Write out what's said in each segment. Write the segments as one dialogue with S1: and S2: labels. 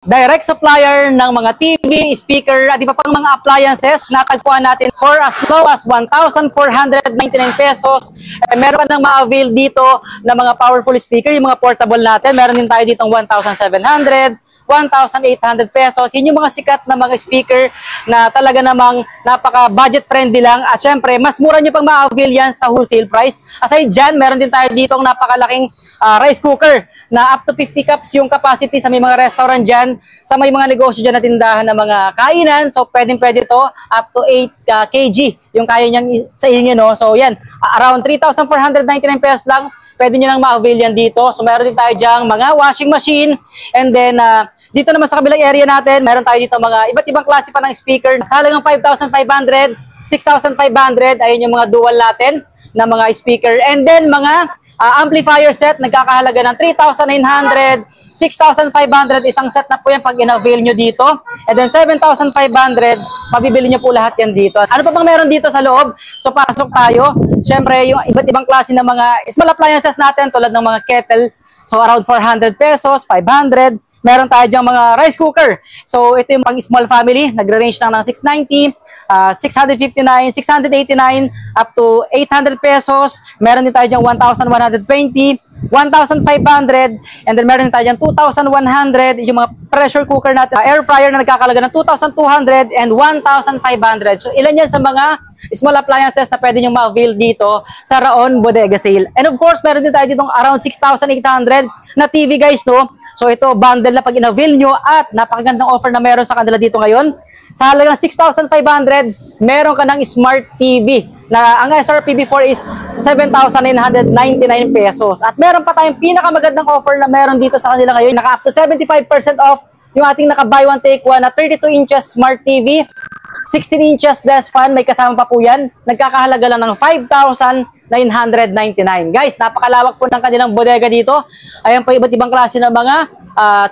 S1: Direct supplier ng mga TV, speaker, at iba pang mga appliances. Natagpuan natin for as low as 1,499 pesos. Meron pa ng ma-avail dito na mga powerful speaker, yung mga portable natin. Meron din tayo ditong 1,700, 1,800 pesos. Yun yung mga sikat na mga speaker na talaga namang napaka-budget friendly lang. At syempre, mas mura nyo pang ma-avail yan sa wholesale price. Aside dyan, meron din tayo ditong napakalaking rice cooker na up to 50 cups yung capacity sa may mga restaurant dyan, sa may mga negosyo dyan na tindahan ng mga kainan. So, pwede to up to 8 kg yung kaya niyang sa inyo, no? So, yan. Around 3,499 pesos lang, pwede nyo lang ma-avail yan dito. So, meron din tayo dyan mga washing machine. And then, dito naman sa kabilang area natin, meron tayo dito mga iba't ibang klase pa ng speaker. Sa halagang 5,500, 6,500, ayun yung mga dual natin na mga speaker. And then, mga amplifier set, nagkakahalaga ng 3,900, 6,500, isang set na po yan pag in-avail nyo dito. And then 7,500, mabibili nyo po lahat yan dito. Ano pa bang meron dito sa loob? So pasok tayo. Siyempre, yung iba't ibang klase ng mga small appliances natin tulad ng mga kettle. So around 400 pesos, 500. Meron tayo diyang mga rice cooker. So, ito yung pang small family. Nagre-range lang ng 690, 659, 689, up to 800 pesos. Meron din tayo diyang 1,120, 1,500, and then meron din tayo diyang 2,100. Yung mga pressure cooker natin. Air fryer na nagkakalaga ng 2,200 and 1,500. So, ilan yan sa mga small appliances na pwede nyo ma-avail dito sa Raon Bodega Sale. And of course, meron din tayo ditong around 6,800 na TV, guys, no? So ito, bundle na pag in-avail nyo at napakagandang offer na meron sa kanila dito ngayon. Sa halagang 6,500, meron ka ng Smart TV na ang SRP before is 7,999 pesos. At meron pa tayong pinakamagandang offer na meron dito sa kanila ngayon. Naka up to 75% off yung ating naka buy one take one na 32 inches Smart TV. 16 inches desk fan, may kasama pa po yan. Nagkakahalaga lang ng 5,999. Guys, napakalawak po ng kanilang bodega dito. Ayan po iba't ibang klase ng mga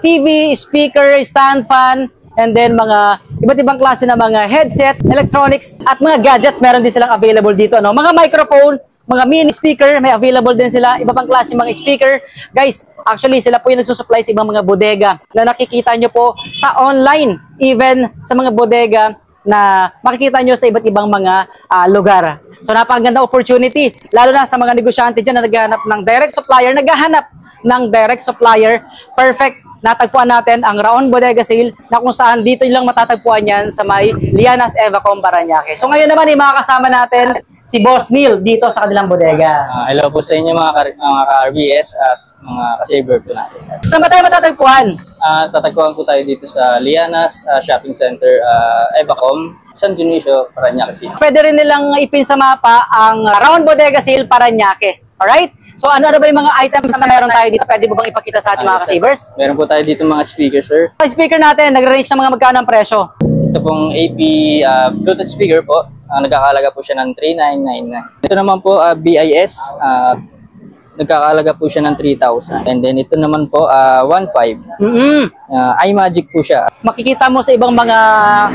S1: TV, speaker, stand fan, and then mga iba't ibang klase ng mga headset, electronics, at mga gadgets. Meron din silang available dito, no? Mga microphone, mga mini speaker, may available din sila. Iba pang klase mga speaker. Guys, actually sila po yung nagsusupply sa ibang mga bodega na nakikita nyo po sa online, even sa mga bodega na makikita nyo sa iba't ibang mga lugar. So napakaganda opportunity, lalo na sa mga negosyante dyan na naghahanap ng direct supplier, perfect. Natagpuan natin ang Raon Bodega Sale na kung saan dito lang matatagpuan yan sa may Lianas Evacom, Parañaque. So ngayon naman mga kasama natin si Boss Neil dito sa kanilang bodega.
S2: Hello po sa inyo mga ka-RBS at mga ka-saver po natin.
S1: Saan ba tayo matatagpuan?
S2: Tatagpuan po tayo dito sa Lianas Shopping Center, Evacom, San Dionisio, Parañaque City.
S1: Pwede rin nilang ipin sa mapa ang Raon Bodega Sale, Parañaque. Alright? So ano ba yung mga items na meron tayo dito? Pwede mo bang ipakita sa ating mga ka-savers?
S2: Meron po tayo dito mga speaker, sir.
S1: Ang speaker natin, nag-range ng mga magkano ang presyo?
S2: Ito pong AP Bluetooth speaker po. Nagkakalaga po siya ng 3,999. Ito naman po BIS. Nagkakalaga po siya ng 3,000. And then ito naman po 1,500. iMagic po siya.
S1: Makikita mo sa ibang mga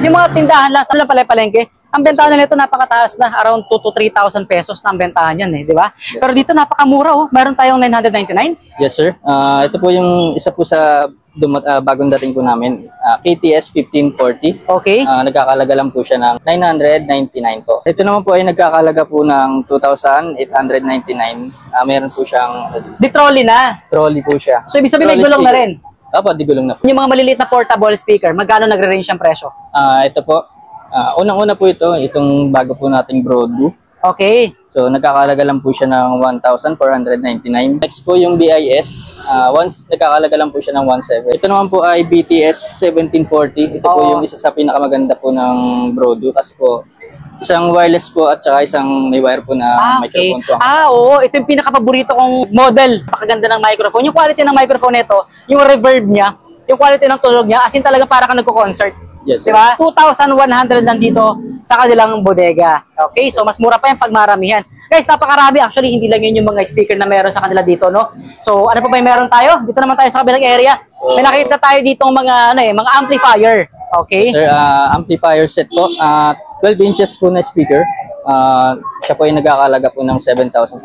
S1: yung mga tindahan lang sa palengke. Ang bentahan nito napakataas na, around 2,000 to 3,000 pesos na ang bentahan yan, di ba? Yes. Pero dito napakamura, oh. Meron tayong 999.
S2: Yes, sir. Ito po yung isa po sa bagong dating po namin, KTS 1540.
S1: Okay.
S2: Nagkakalaga lang po siya ng 999 po. Ito naman po ay nagkakalaga po ng 2,899. Meron po siyang
S1: Di trolley na.
S2: Trolley po siya.
S1: So ibig sabihin may gulong na rin.
S2: Opo, di gulong na po.
S1: Yung mga maliliit na portable speaker, magkano nagre-range ang presyo?
S2: Ito po, unang-una po itong bago po nating Broadview.
S1: Okay.
S2: So, nagkakalaga lang po siya ng 1,499. Next po yung BIS. Nagkakalaga lang po siya ng 1,700. Ito naman po ay BTS 1740. Ito po yung isa sa pinakamaganda po ng Broadview. Kasi po, isang wireless po at saka isang may wire po na microphone po.
S1: Oo. Ito yung pinakapaborito kong model. Napakaganda ng microphone. Yung quality ng microphone nito, yung reverb niya, yung quality ng tunog niya, as in talaga para kang nagko-concert.
S2: Yes,
S1: diba? 2,100 lang dito sa kanilang bodega. Okay, so mas mura pa yung pagmaramihan. Guys, napakarami. Actually, hindi lang yun yung mga speaker na meron sa kanila dito, no? So, ano pa ba yung meron tayo? Dito naman tayo sa kabilang area. So, may nakita tayo dito mga amplifier. Okay?
S2: Sir, amplifier set po. 12 inches po na speaker. Siya po yung nagkakalaga po ng 7,500.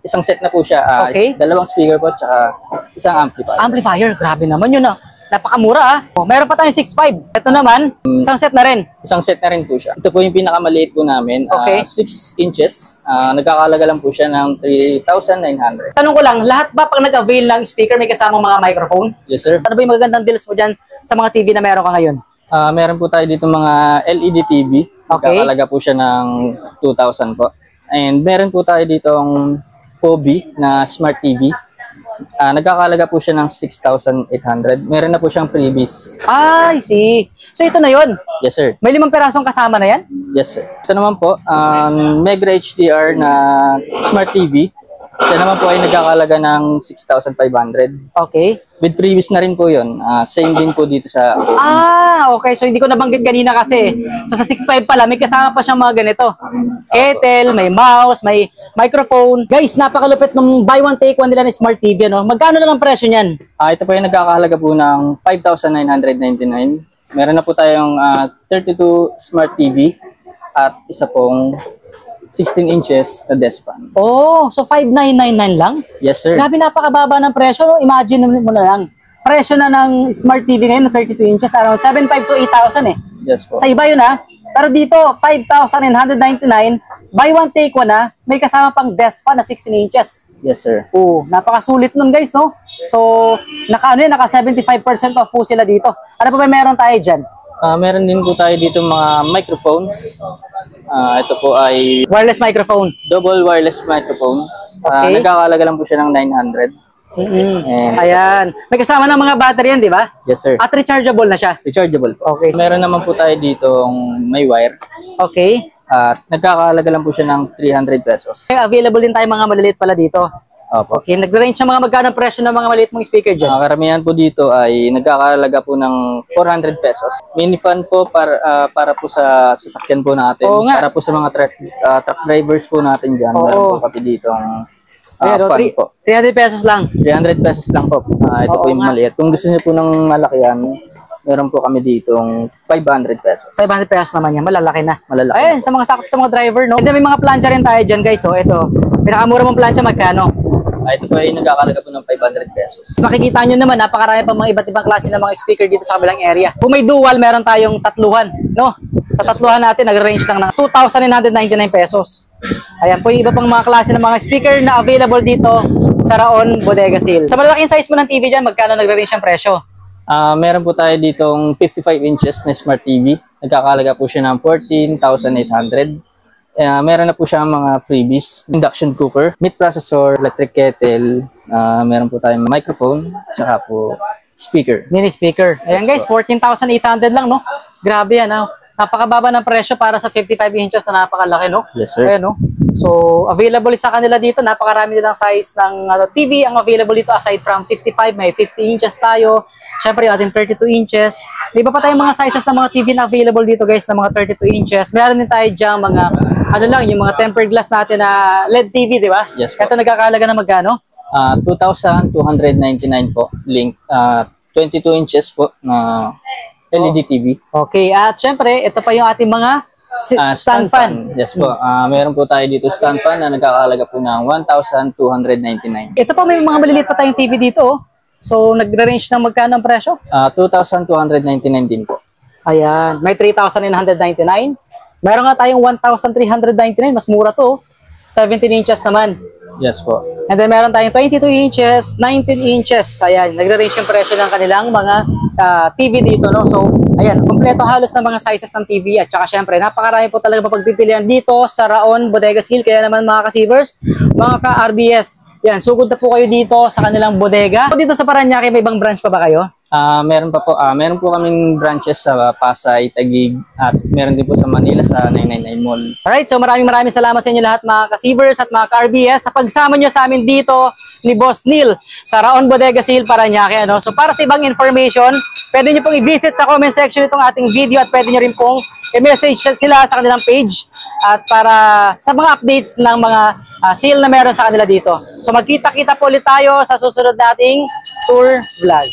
S2: Isang set na po siya.
S1: Okay.
S2: Dalawang speaker po, tsaka isang amplifier.
S1: Amplifier, grabe naman yun, ah. Napakamura ah. Oh, meron pa tayong 6.5. Ito naman, isang set na rin.
S2: Isang set na rin po siya. Ito po yung pinakamaliit po namin.
S1: Okay.
S2: 6 inches. Nagkakalaga lang po siya ng 3,900.
S1: Tanong ko lang, lahat ba pag nag-avail ng speaker may kasamang mga microphone?
S2: Yes, sir.
S1: Ano ba yung magagandang deals mo dyan sa mga TV na meron ka ngayon?
S2: Meron po tayo dito mga LED TV.
S1: Okay.
S2: Nagkakalaga po siya ng 2,000 po. And meron po tayo ditong Hobby na Smart TV. Nagkakalaga po siya ng 6,800. Meron na po siyang freebies.
S1: I see. So ito na yon.
S2: Yes, sir.
S1: May 5 perasong kasama na yan?
S2: Yes, sir. Ito naman po, Mega HDR na Smart TV. Ito naman po ay nagkakalaga ng 6,500.
S1: Okay.
S2: With freebies na rin po yun. Same din po dito sa...
S1: Okay. So hindi ko nabanggit kanina kasi. So sa 6.5 pala, may kasama pa siyang mga ganito. Kettle, may mouse, may microphone. Guys, napakalupit ng buy one take one nila ni Smart TV. Ano? Magkano na lang presyo niyan?
S2: Ito po ay nagkakahalaga po ng 5,999. Meron na po tayong 32 Smart TV at isa pong 16 inches na desk fan.
S1: Oh, so 5,999 lang?
S2: Yes, sir.
S1: Grabe, napakababa ng presyo. No? Imagine mo na lang. Presyo na ng Smart TV ngayon na 32 inches, around 7,500 to 8,000 eh.
S2: Yes po.
S1: Sa iba yun ha. Pero dito, 5,999, buy one take one ha. May kasama pang desk fan na 16 inches.
S2: Yes, sir.
S1: Oh, napakasulit nun guys, no? So, naka 75% off po sila dito. Ano pa ba meron tayo dyan?
S2: Meron din po tayo dito mga microphones. Ito po ay
S1: Wireless microphone.
S2: double wireless microphone.
S1: Okay.
S2: Nagkakalaga lang po siya ng 900. And,
S1: Ayan. May kasama ng mga battery yan, di ba?
S2: yes, sir.
S1: At rechargeable na siya.
S2: Rechargeable po.
S1: Okay.
S2: Meron naman po tayo dito may wire.
S1: Okay.
S2: At nagkakalaga lang po siya ng 300 pesos.
S1: Available din tayo mga maliliit pala dito.
S2: Opo.
S1: Okay, nag-range sa mga magkano presyo ng mga maliit mong speaker dyan?
S2: Karamihan po dito ay nagkakalaga po ng 400 pesos. Mini fan po para po sa sasakyan po natin.
S1: Oo nga.
S2: Para po sa mga truck drivers po natin dyan.
S1: Oo.
S2: Meron po kami dito ang
S1: Ayan,
S2: fan po.
S1: 300 pesos lang.
S2: 300 pesos lang po. Ito
S1: Oo
S2: po yung
S1: nga.
S2: maliit. Kung gusto niyo po ng malakihan, meron po kami ditong 500 pesos.
S1: 500 pesos naman yan. Malalaki na.
S2: Malalaki.
S1: Ayun, sa mga sakto sa mga driver, no? And then may mga plancha rin tayo dyan, guys. So, ito. Pinakamura mong plancha, magkano?
S2: Ito po ay nagkakalaga po ng 500 pesos.
S1: Makikita nyo naman, napakarami pa mga iba't ibang klase ng mga speaker dito sa kabilang area. Kung may dual, meron tayong tatluhan, no? Sa tatluhan natin, nag-range lang ng 2,999 pesos. Ayan po yung iba pang mga klase ng mga speaker na available dito sa Raon Bodega Sale. Sa malalaking size mo ng TV dyan, magkano nag-range ang presyo?
S2: Meron po tayo ditong 55 inches na Smart TV. Nagkakalaga po siya ng 14,800. Meron na po siya mga freebies, induction cooker, meat processor, electric kettle, meron po tayong microphone, tsaka po speaker.
S1: Mini speaker. Ayan guys, 14,800 lang, no? Grabe yan, no? Napakababa ng presyo para sa 55 inches na napakalaki, no?
S2: Yes, sir.
S1: Ayan, no? So, available sa kanila dito, napakarami nilang size ng TV. Ang available dito, aside from 55, may 50 inches tayo. Siyempre, yung ating 32 inches. Di ba pa tayong mga sizes ng mga TV na available dito, guys, na mga 32 inches. Meron din tayo dyan mga, ano lang, yung mga tempered glass natin na LED TV, di ba?
S2: Yes, po.
S1: Ito nagkakalaga na magkano?
S2: 2,299 po. Link, 22 inches po na LED TV.
S1: Okay, at syempre, ito pa yung ating mga stand fan.
S2: Yes po. Meron po tayo dito stand fan na nagkakalaga po ng 1,299.
S1: Ito pa, may mga maliliit pa tayong TV dito, oh. So, nag-range ng magkano ang presyo?
S2: 2,299 din po.
S1: Ayan, may 3,999. Meron nga tayong 1,399, mas mura to, oh. 17 inches naman.
S2: Yes po.
S1: And then meron tayong 22 inches, 19 inches. Ayan, nagre-range yung presyo ng kanilang mga TV dito, no? So, ayan, kompleto halos ng mga sizes ng TV. At saka syempre, napakarami po talaga mapagpipilian dito sa Raon Bodega Sale. Kaya naman mga ka-Sivers, mga ka-RBS, yan, sugod na po kayo dito sa kanilang bodega. Dito sa Parañaque, may ibang branch pa ba kayo?
S2: Meron pa po. Meron po kaming branches sa Pasay, Taguig, at meron din po sa Manila sa 999 Mall.
S1: Alright, so maraming salamat sa inyo lahat mga ka-Sivers at mga ka-RBS sa pagsama nyo sa amin dito ni Boss Neil sa Raon Bodega Sale Parañaque. Ano? So para sa ibang information, pwede nyo pong i-visit sa comment section itong ating video at pwede nyo rin pong i-message sila sa kanilang page at para sa mga updates ng mga sale na meron sa kanila dito. So magkita-kita po ulit tayo sa susunod nating tour vlog.